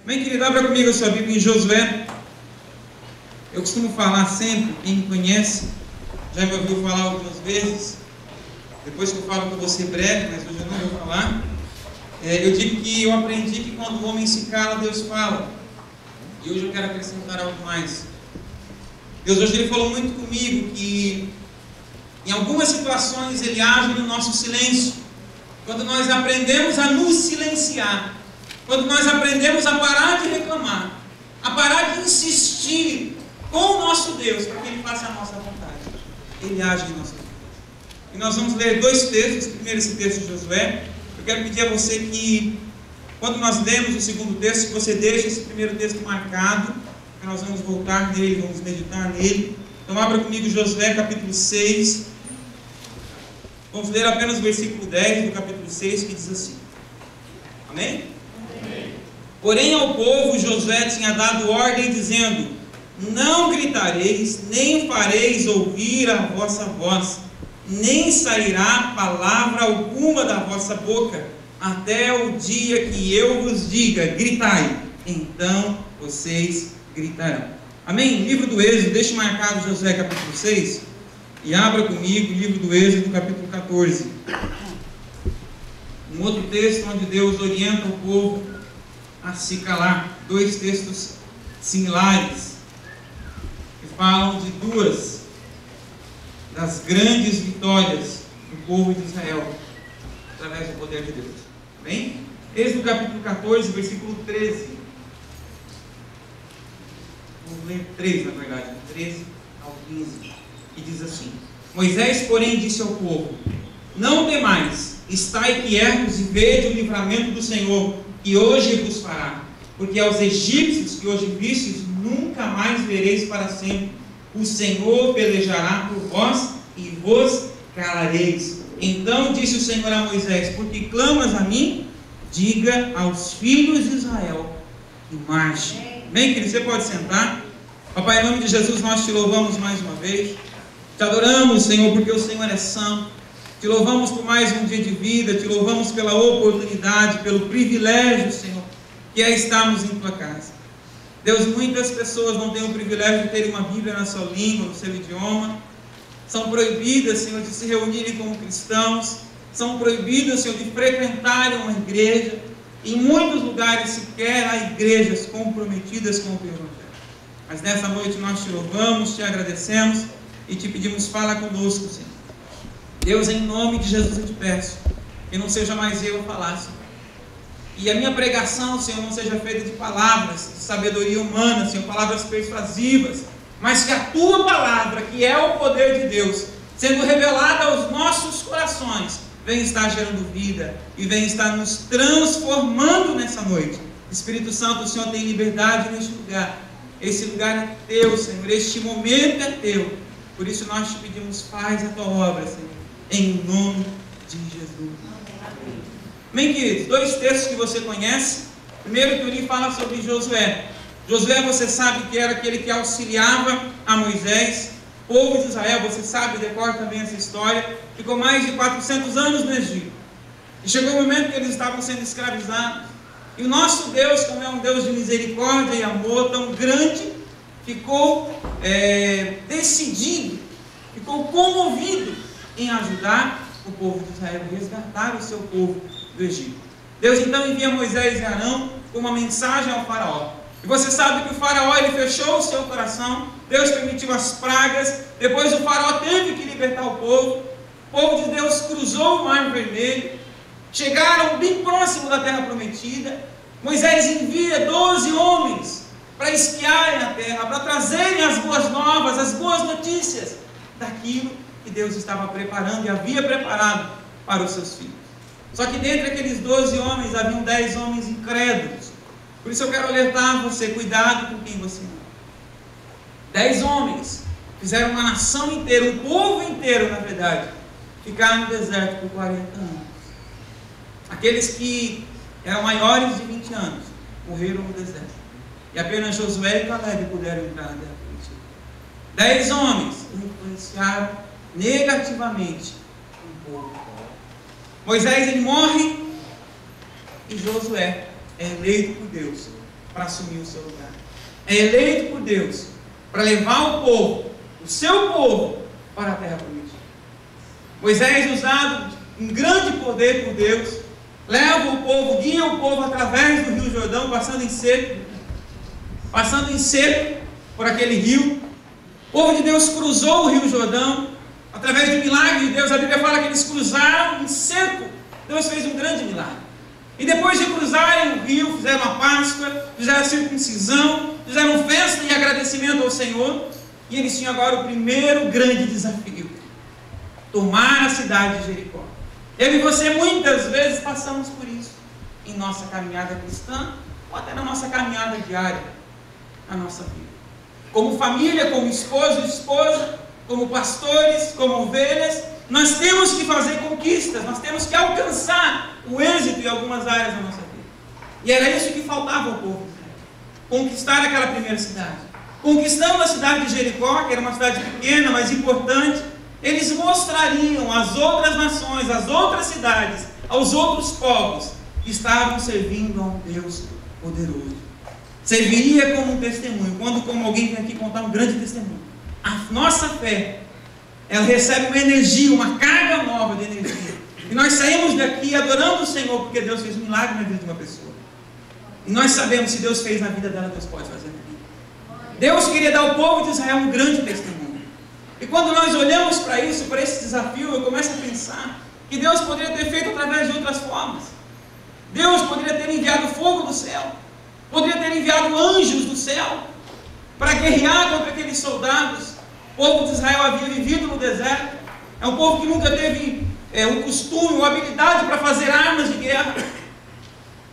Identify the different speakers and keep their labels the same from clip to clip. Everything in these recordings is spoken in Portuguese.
Speaker 1: Bem, querido, abra comigo a sua Bíblia em Josué. Eu costumo falar sempre, quem me conhece já me ouviu falar algumas vezes. Depois que eu falo que eu vou ser breve, mas hoje eu não vou falar. Eu digo que eu aprendi que quando o homem se cala, Deus fala. E hoje eu quero acrescentar algo mais. Deus hoje ele falou muito comigo que em algumas situações Ele age no nosso silêncio. Quando nós aprendemos a nos silenciar, quando nós aprendemos a parar de reclamar, a parar de insistir com o nosso Deus para que Ele faça a nossa vontade, Ele age em nossa vida. E nós vamos ler dois textos. Primeiro, esse texto de Josué. Eu quero pedir a você que, quando nós lemos o segundo texto, que você deixe esse primeiro texto marcado, que nós vamos voltar nele, vamos meditar nele. Então abra comigo Josué capítulo 6. Vamos ler apenas o versículo 10 do capítulo 6, que diz assim. Amém? Amém. Porém ao povo Josué tinha dado ordem dizendo: não gritareis, nem fareis ouvir a vossa voz, nem sairá palavra alguma da vossa boca, até o dia que eu vos diga, gritai, então vocês gritarão. Amém? Livro do Êxodo, deixe marcado Josué capítulo 6, e abra comigo o livro do Êxodo capítulo 14. Um outro texto onde Deus orienta o povo a se calar. Dois textos similares, que falam de duas das grandes vitórias do povo de Israel, através do poder de Deus. Amém? Êxodo capítulo 14, versículo 13. Vamos ler 3, na verdade, 13 ao 15, que diz assim: Moisés, porém, disse ao povo: não temais, estai quietos e vede o livramento do Senhor, que hoje vos fará, porque aos egípcios que hoje vistes, nunca mais vereis para sempre. O Senhor pelejará por vós e vos calareis. Então disse o Senhor a Moisés: porque clamas a mim, diga aos filhos de Israel que marchem. Bem, querido, você pode sentar. Papai, em nome de Jesus, nós te louvamos mais uma vez. Te adoramos, Senhor, porque o Senhor é santo. Te louvamos por mais um dia de vida. Te louvamos pela oportunidade, pelo privilégio, Senhor, que é estarmos em tua casa. Deus, muitas pessoas não têm o privilégio de terem uma Bíblia na sua língua, no seu idioma. São proibidas, Senhor, de se reunirem como cristãos. São proibidas, Senhor, de frequentarem uma igreja. Em muitos lugares sequer há igrejas comprometidas com o teu evangelho. Mas nessa noite nós te louvamos, te agradecemos e te pedimos: fala conosco, Senhor. Deus, em nome de Jesus eu te peço que não seja mais eu a falar, Senhor. E a minha pregação, Senhor, não seja feita de palavras de sabedoria humana, Senhor, palavras persuasivas, mas que a tua palavra, que é o poder de Deus, sendo revelada aos nossos corações, vem estar gerando vida e vem estar nos transformando nessa noite. Espírito Santo, o Senhor tem liberdade neste lugar. Esse lugar é teu, Senhor. Este momento é teu. Por isso nós te pedimos: faz a tua obra, Senhor, em nome de Jesus. Amém, queridos? Dois textos que você conhece. Primeiro, que eu lhe falo sobre Josué. Josué, você sabe que era aquele que auxiliava a Moisés. O povo de Israel, você sabe, decora também essa história, ficou mais de 400 anos no Egito. E chegou o momento que eles estavam sendo escravizados. E o nosso Deus, como é um Deus de misericórdia e amor tão grande, ficou decidido, ficou comovido em ajudar o povo de Israel, resgatar o seu povo do Egito. Deus então envia Moisés e Arão com uma mensagem ao faraó. E você sabe que o faraó, ele fechou o seu coração. Deus permitiu as pragas. Depois o faraó teve que libertar o povo. O povo de Deus cruzou o Mar Vermelho. Chegaram bem próximo da terra prometida. Moisés envia 12 homens para espiarem a terra, para trazerem as boas novas, as boas notícias daquilo que Deus estava preparando e havia preparado para os seus filhos. Só que dentre aqueles 12 homens haviam 10 homens incrédulos. Por isso eu quero alertar você: cuidado com quem você ama. 10 homens fizeram uma nação inteira, um povo inteiro, na verdade, ficar no deserto por 40 anos. Aqueles que eram maiores de 20 anos morreram no deserto. E apenas Josué e Caleb puderam entrar na terra prometida. 10 homens influenciaram negativamente um povo. Moisés, ele morre, e Josué é eleito por Deus para assumir o seu lugar. É eleito por Deus para levar o povo, o seu povo, para a terra prometida. Moisés, usado em grande poder por Deus, leva o povo, guia o povo através do Rio Jordão, passando em seco por aquele rio. O povo de Deus cruzou o Rio Jordão, através do milagre de Deus. A Bíblia fala que eles cruzaram em seco. Deus fez um grande milagre. E depois de cruzarem o rio, fizeram a Páscoa, fizeram a circuncisão, fizeram festa e agradecimento ao Senhor. E eles tinham agora o primeiro grande desafio: tomar a cidade de Jericó. Eu e você muitas vezes passamos por isso em nossa caminhada cristã, ou até na nossa caminhada diária, na nossa vida. Como família, como esposo e esposa, como pastores, como ovelhas, nós temos que fazer conquistas, nós temos que alcançar o êxito em algumas áreas da nossa vida. E era isso que faltava ao povo de Israel: conquistar aquela primeira cidade. Conquistando a cidade de Jericó, que era uma cidade pequena, mas importante, eles mostrariam às outras nações, às outras cidades, aos outros povos, que estavam servindo a um Deus poderoso. Serviria como um testemunho. Quando como alguém vem aqui contar um grande testemunho, a nossa fé, ela recebe uma energia, uma carga nova de energia. E nós saímos daqui adorando o Senhor, porque Deus fez um milagre na vida de uma pessoa. E nós sabemos, se Deus fez na vida dela, Deus pode fazer na vida. Deus queria dar ao povo de Israel um grande testemunho. E quando nós olhamos para isso, para esse desafio, eu começo a pensar que Deus poderia ter feito através de outras formas. Deus poderia ter enviado fogo do céu, poderia ter enviado anjos do céu para guerrear contra aqueles soldados. O povo de Israel havia vivido no deserto, é um povo que nunca teve o costume ou habilidade para fazer armas de guerra.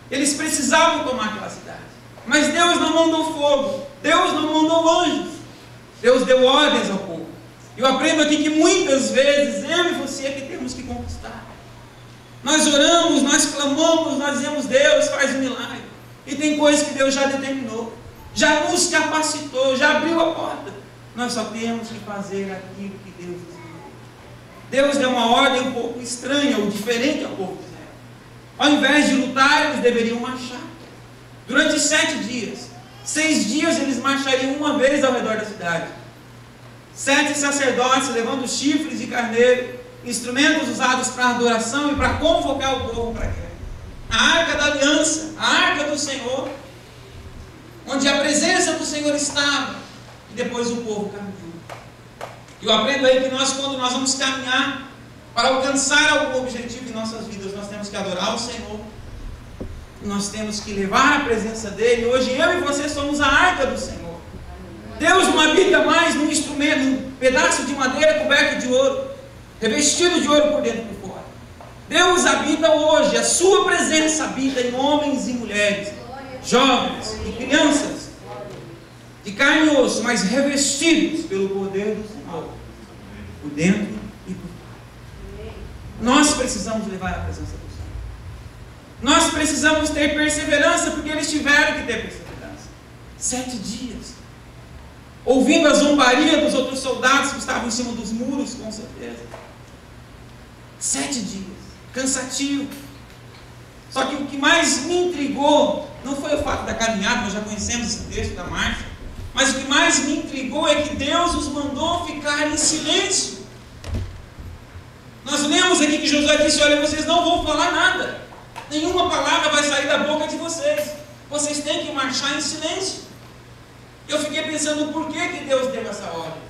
Speaker 1: Eles precisavam tomar aquela cidade, mas Deus não mandou fogo, Deus não mandou anjos, Deus deu ordens ao povo. Eu aprendo aqui que muitas vezes eu e você é que temos que conquistar. Nós oramos, nós clamamos, nós dizemos: Deus, faz um milagre. E tem coisas que Deus já determinou, já nos capacitou, já abriu a porta. Nós só temos que fazer aquilo que Deus determinou. Deus deu uma ordem um pouco estranha ou diferente ao povo de Israel. Ao invés de lutar, eles deveriam marchar. Durante 7 dias, 6 dias eles marchariam uma vez ao redor da cidade. 7 sacerdotes levando chifres de carneiro, instrumentos usados para adoração e para convocar o povo para a guerra. A arca da aliança, a arca do Senhor, onde a presença do Senhor estava, e depois o povo caminhou. Eu aprendo aí que quando nós vamos caminhar para alcançar algum objetivo em nossas vidas, nós temos que adorar o Senhor, nós temos que levar a presença dEle. Hoje eu e você somos a arca do Senhor. Deus não habita mais num instrumento, num pedaço de madeira coberto de ouro, revestido de ouro por dentro e por fora. Deus habita hoje, a sua presença habita em homens e mulheres, jovens e crianças, de carne e osso, mas revestidos pelo poder do Senhor, por dentro e por fora. Nós precisamos levar a presença do Senhor. Nós precisamos ter perseverança, porque eles tiveram que ter perseverança. 7 dias. Ouvindo a zombaria dos outros soldados que estavam em cima dos muros, com certeza. 7 dias. Cansativo. Só que o que mais me intrigou não foi o fato da caminhada, nós já conhecemos esse texto da marcha, mas o que mais me intrigou é que Deus os mandou ficar em silêncio. Nós lemos aqui que Josué disse: olha, vocês não vão falar nada, nenhuma palavra vai sair da boca de vocês, vocês têm que marchar em silêncio. Eu fiquei pensando por que Deus deu essa ordem.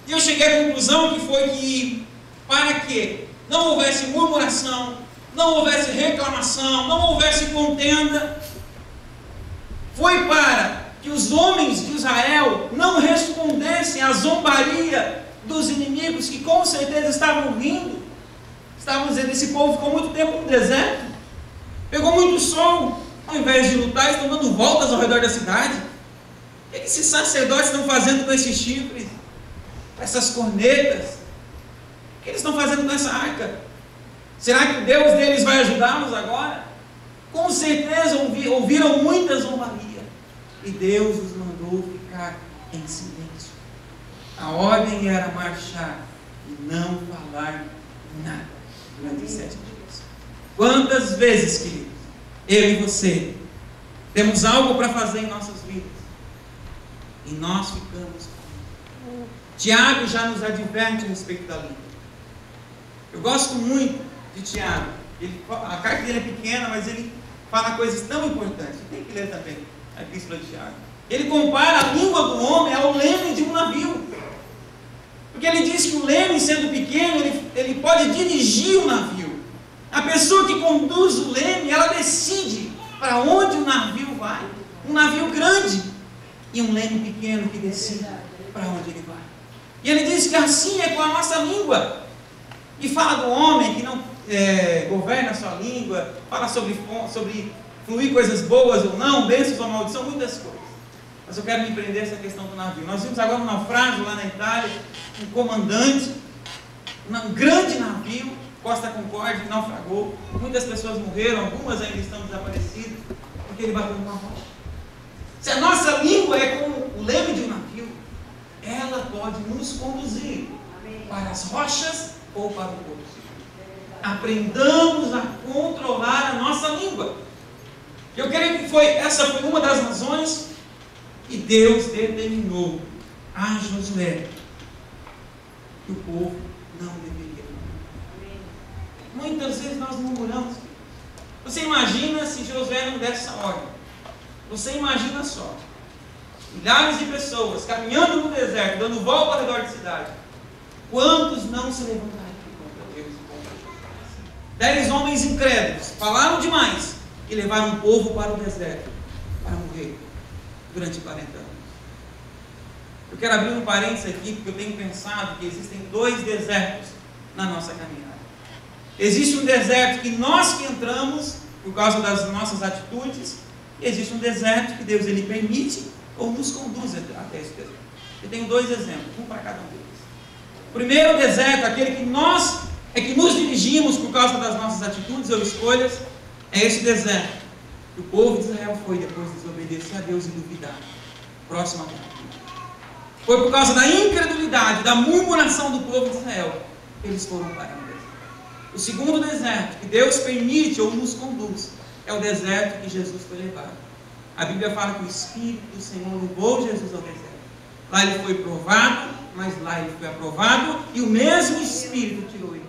Speaker 1: E eu cheguei à conclusão que foi que, para que não houvesse murmuração, não houvesse reclamação, não houvesse contenda, foi para que os homens de Israel não respondessem à zombaria dos inimigos, que com certeza estavam rindo. Estavam dizendo: esse povo ficou muito tempo no deserto, pegou muito sol, ao invés de lutar, estão dando voltas ao redor da cidade. O que esses sacerdotes estão fazendo com esses chifres, com essas cornetas? O que eles estão fazendo com essa arca? Será que o Deus deles vai ajudá-los agora? Com certeza ouviram muita zombaria, e Deus os mandou ficar em silêncio. A ordem era marchar e não falar nada durante 7 dias. Quantas vezes, queridos, eu e você Temos algo para fazer em nossas vidas. E nós ficamos com língua. Tiago já nos adverte a respeito da língua. Eu gosto muito de Tiago. A carta dele é pequena, mas ele fala coisas tão importantes. Tem que ler também a epístola de Tiago. Ele compara a língua do homem ao leme de um navio. Porque ele diz que o leme, sendo pequeno, ele pode dirigir o navio. A pessoa que conduz o leme, ela decide para onde o navio vai. Um navio grande e um leme pequeno que decide para onde ele vai. E ele diz que assim é com a nossa língua. E fala do homem que não governa a sua língua, fala sobre fluir coisas boas ou não, bênçãos ou maldição, muitas coisas. Mas eu quero me prender essa questão do navio. Nós vimos agora um naufrágio lá na Itália, um comandante, um grande navio, Costa Concórdia, que naufragou. Muitas pessoas morreram, algumas ainda estão desaparecidas, porque ele bateu numa rocha. Se a nossa língua é como o leme de um navio, ela pode nos conduzir para as rochas ou para o porto. Aprendamos a controlar a nossa língua. Eu creio que essa foi uma das razões que Deus determinou a Josué que o povo não deveria. Muitas vezes nós murmuramos. Você imagina se Josué não desse essa ordem? Você imagina só, milhares de pessoas caminhando no deserto, dando volta ao redor da cidade. Quantos não se levantariam contra Deus e contra Josué? 10 homens incrédulos falaram demais e levaram o povo para o deserto para morrer durante 40 anos. Eu quero abrir um parênteses aqui, porque eu tenho pensado que existem 2 desertos na nossa caminhada. Existe um deserto que nós que entramos por causa das nossas atitudes, e existe um deserto que Deus ele permite ou nos conduz até esse deserto. Eu tenho 2 exemplos, um para cada um deles. O primeiro deserto, aquele que nós nos dirigimos por causa das nossas atitudes ou escolhas, é esse deserto que o povo de Israel foi depois de desobedecer a Deus e duvidar. Próxima pergunta. Foi por causa da incredulidade, da murmuração do povo de Israel que eles foram para o deserto. O segundo deserto que Deus permite ou nos conduz é o deserto que Jesus foi levado. A Bíblia fala que o Espírito do Senhor levou Jesus ao deserto. Lá ele foi provado, mas lá ele foi aprovado e o mesmo Espírito tirou ele.